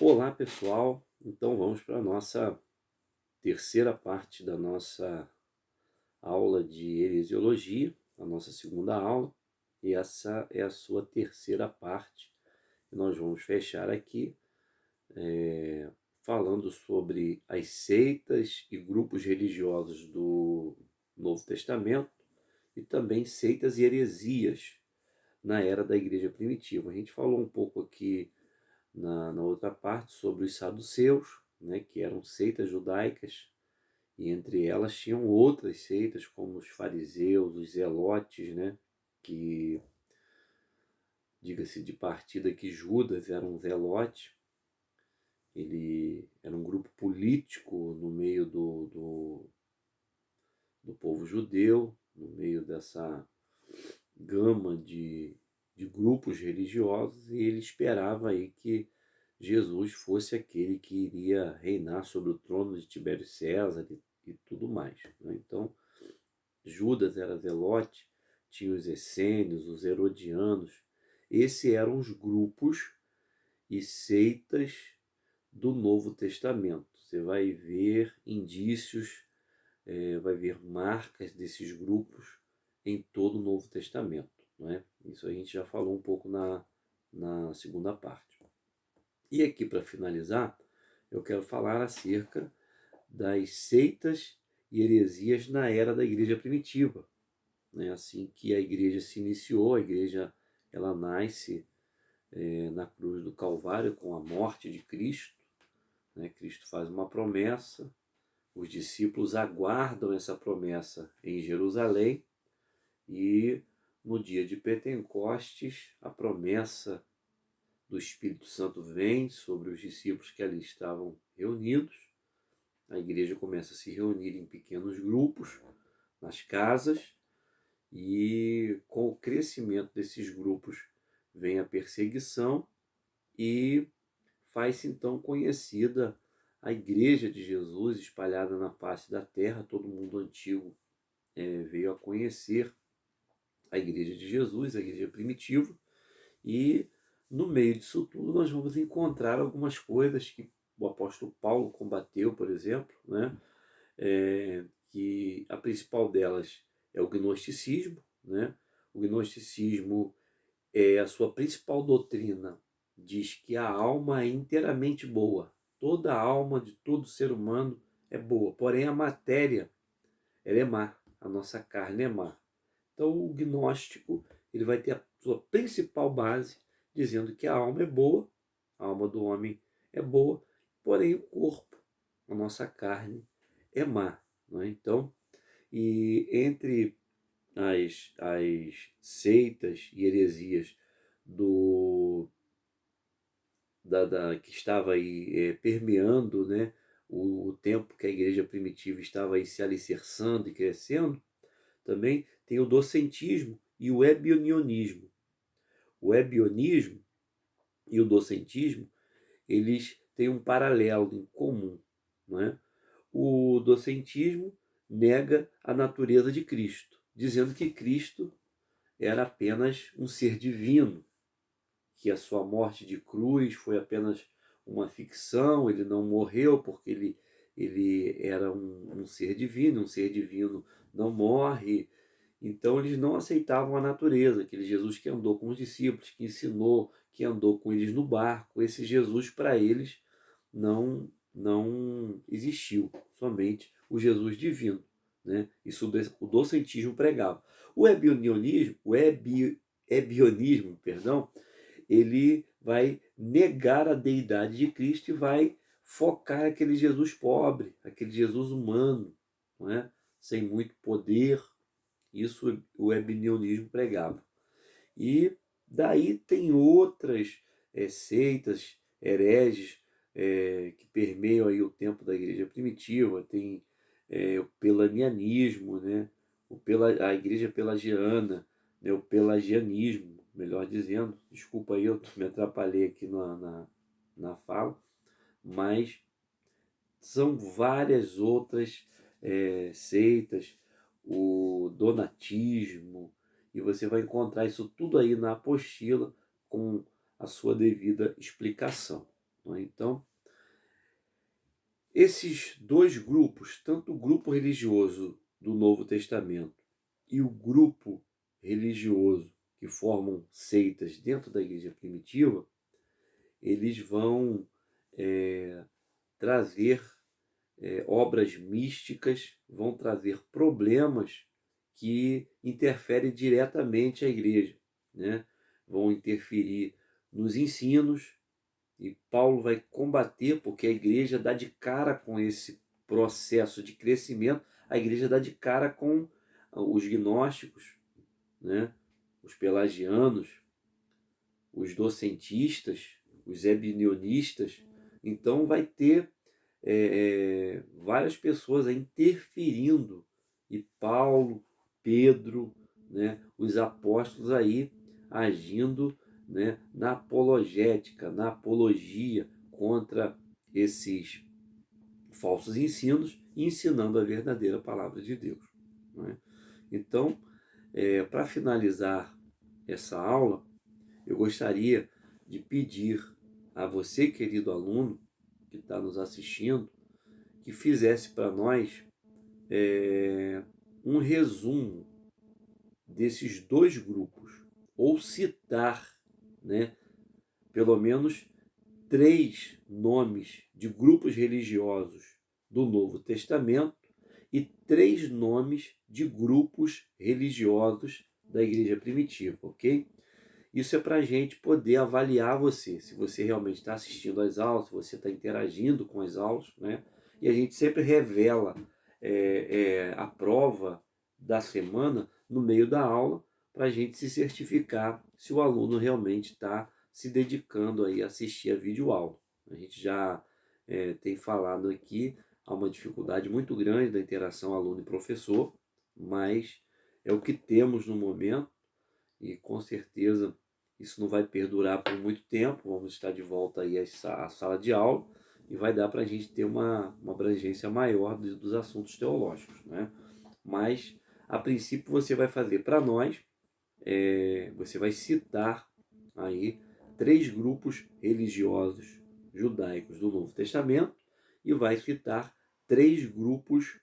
Olá, pessoal. Então vamos para a nossa terceira parte da nossa aula de heresiologia, a nossa segunda aula, e essa é a sua terceira parte. E nós vamos fechar aqui falando sobre as seitas e grupos religiosos do Novo Testamento e também seitas e heresias na era da Igreja Primitiva. A gente falou um pouco aqui na outra parte sobre os saduceus, né, que eram seitas judaicas, e entre elas tinham outras seitas, como os fariseus, os zelotes, né, que, diga-se de partida, que Judas era um zelote. Ele era um grupo político no meio do povo judeu, no meio dessa gama de grupos religiosos, e ele esperava aí que Jesus fosse aquele que iria reinar sobre o trono de Tibério César e tudo mais, né? Então, Judas era zelote, tinha os essênios, os herodianos. Esses eram os grupos e seitas do Novo Testamento. Você vai ver indícios, vai ver marcas desses grupos em todo o Novo Testamento, não é? Isso a gente já falou um pouco na segunda parte. E aqui, para finalizar, eu quero falar acerca das seitas e heresias na era da igreja primitiva, né? Assim que a igreja se iniciou, a igreja ela nasce na cruz do Calvário com a morte de Cristo, né? Cristo faz uma promessa, os discípulos aguardam essa promessa em Jerusalém e no dia de Pentecostes a promessa do Espírito Santo vem sobre os discípulos que ali estavam reunidos. A igreja começa a se reunir em pequenos grupos, nas casas, e com o crescimento desses grupos vem a perseguição e faz-se então conhecida a igreja de Jesus espalhada na face da terra. Todo mundo antigo veio a conhecer a igreja de Jesus, a igreja primitiva, e no meio disso tudo nós vamos encontrar algumas coisas que o apóstolo Paulo combateu, por exemplo, né? Que a principal delas é o gnosticismo, né? O gnosticismo é a sua principal doutrina, diz que a alma é inteiramente boa, toda a alma de todo ser humano é boa, porém a matéria ela é má, a nossa carne é má. Então o gnóstico ele vai ter a sua principal base dizendo que a alma é boa, a alma do homem é boa, porém o corpo, a nossa carne é má, não é? Então, e entre as seitas e heresias do que estava aí permeando, né, o tempo que a igreja primitiva estava aí se alicerçando e crescendo, também tem o docentismo e o ebionionismo. O ebionismo e o docentismo, eles têm um paralelo em comum, não é? O docentismo nega a natureza de Cristo, dizendo que Cristo era apenas um ser divino, que a sua morte de cruz foi apenas uma ficção, ele não morreu porque ele era um ser divino, um ser divino não morre. Então eles não aceitavam a natureza, aquele Jesus que andou com os discípulos, que ensinou, que andou com eles no barco. Esse Jesus para eles não existiu, somente o Jesus divino, né? Isso o docentismo pregava. O ebionismo, perdão, ele vai negar a deidade de Cristo e vai focar aquele Jesus pobre, aquele Jesus humano, não é? Sem muito poder. Isso o ebionismo pregava. E daí tem outras seitas, hereges, que permeiam aí o tempo da igreja primitiva. Tem o pelanianismo, né? A igreja pelagiana, né? O pelagianismo, melhor dizendo. Desculpa aí, eu me atrapalhei aqui na fala. Mas são várias outras seitas, o donatismo, e você vai encontrar isso tudo aí na apostila com a sua devida explicação. Não é? Então, esses dois grupos, tanto o grupo religioso do Novo Testamento e o grupo religioso que formam seitas dentro da igreja primitiva, eles vão trazer obras místicas, vão trazer problemas que interferem diretamente à igreja, né? Vão interferir nos ensinos, e Paulo vai combater, porque a igreja dá de cara com esse processo de crescimento, a igreja dá de cara com os gnósticos, né? Os pelagianos, os docentistas, os ebionionistas. Então vai ter várias pessoas aí interferindo, e Paulo, Pedro, né, os apóstolos aí agindo, né, na apologética, na apologia contra esses falsos ensinos e ensinando a verdadeira palavra de Deus. Né? Então, para finalizar essa aula, eu gostaria de pedir a você, querido aluno, que está nos assistindo, que fizesse para nós um resumo desses dois grupos, ou citar, né, pelo menos 3 nomes de grupos religiosos do Novo Testamento e 3 nomes de grupos religiosos da igreja primitiva, ok? Isso é para a gente poder avaliar você, se você realmente está assistindo às aulas, se você está interagindo com as aulas, né? E a gente sempre revela a prova da semana no meio da aula, para a gente se certificar se o aluno realmente está se dedicando aí a assistir a videoaula. A gente já tem falado aqui, há uma dificuldade muito grande da interação aluno e professor, mas é o que temos no momento, e com certeza isso não vai perdurar por muito tempo. Vamos estar de volta aí à sala de aula e vai dar para a gente ter uma abrangência maior dos assuntos teológicos, né? Mas, a princípio, você vai fazer para nós, você vai citar aí 3 grupos religiosos judaicos do Novo Testamento e vai citar 3 grupos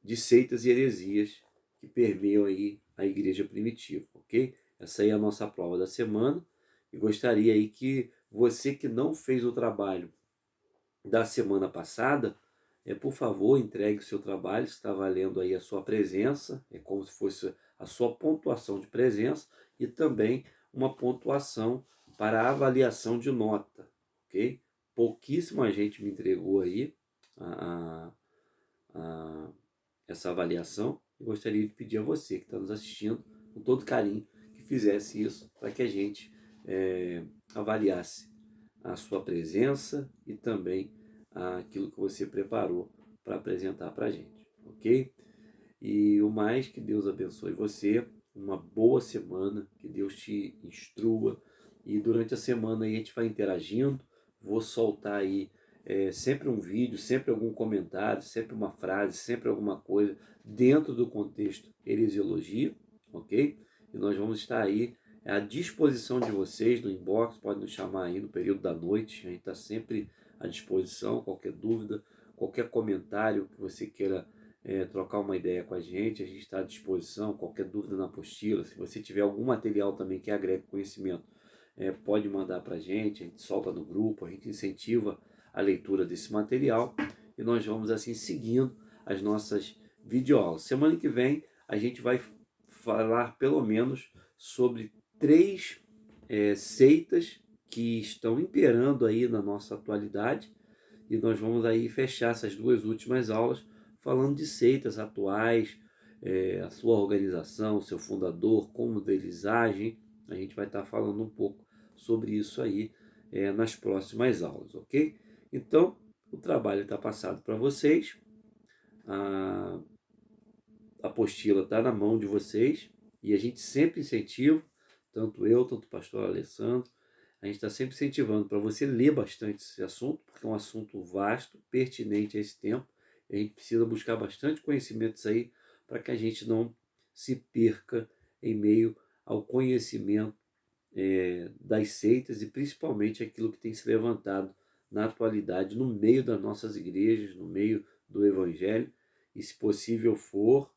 de seitas e heresias que permeiam aí a igreja primitiva, ok? Essa aí é a nossa prova da semana, e gostaria aí que você que não fez o trabalho da semana passada, por favor, entregue o seu trabalho, está valendo aí a sua presença, é como se fosse a sua pontuação de presença e também uma pontuação para avaliação de nota, ok? Pouquíssima gente me entregou aí a, a essa avaliação. Eu gostaria de pedir a você que está nos assistindo, com todo carinho, que fizesse isso para que a gente avaliasse a sua presença e também aquilo que você preparou para apresentar para a gente, ok? E o mais, que Deus abençoe você, uma boa semana, que Deus te instrua, e durante a semana aí a gente vai interagindo, vou soltar aí sempre um vídeo, sempre algum comentário, sempre uma frase, sempre alguma coisa dentro do contexto heresiologia, ok? E nós vamos estar aí à disposição de vocês no inbox, pode nos chamar aí no período da noite, a gente está sempre à disposição, qualquer dúvida, qualquer comentário que você queira trocar uma ideia com a gente está à disposição, qualquer dúvida na apostila, se você tiver algum material também que agregue conhecimento, pode mandar para a gente solta no grupo, a gente incentiva a leitura desse material, e nós vamos assim seguindo as nossas videoaulas. Semana que vem a gente vai falar pelo menos sobre 3 seitas que estão imperando aí na nossa atualidade, e nós vamos aí fechar essas 2 últimas aulas falando de seitas atuais, a sua organização, o seu fundador, como eles agem. A gente vai estar falando um pouco sobre isso aí nas próximas aulas, ok? Então, o trabalho está passado para vocês, a apostila está na mão de vocês, e a gente sempre incentiva, tanto eu, tanto o pastor Alessandro, a gente está sempre incentivando para você ler bastante esse assunto, porque é um assunto vasto, pertinente a esse tempo, e a gente precisa buscar bastante conhecimentos aí para que a gente não se perca em meio ao conhecimento das seitas e principalmente aquilo que tem se levantado na atualidade no meio das nossas igrejas, no meio do evangelho, e se possível for,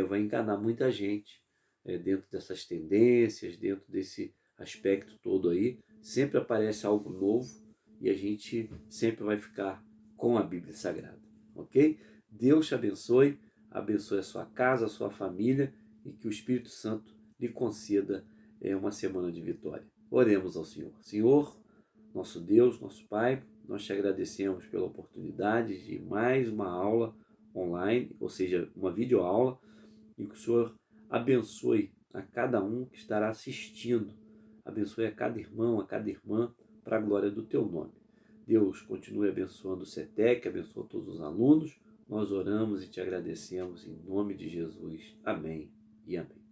vai enganar muita gente dentro dessas tendências, dentro desse aspecto todo aí. Sempre aparece algo novo e a gente sempre vai ficar com a Bíblia Sagrada, ok? Deus te abençoe, abençoe a sua casa, a sua família e que o Espírito Santo lhe conceda uma semana de vitória. Oremos ao Senhor. Senhor, nosso Deus, nosso Pai, nós te agradecemos pela oportunidade de mais uma aula online, ou seja, uma videoaula, e que o Senhor abençoe a cada um que estará assistindo, abençoe a cada irmão, a cada irmã, para a glória do teu nome. Deus continue abençoando o CETEC, abençoa todos os alunos. Nós oramos e te agradecemos em nome de Jesus. Amém e amém.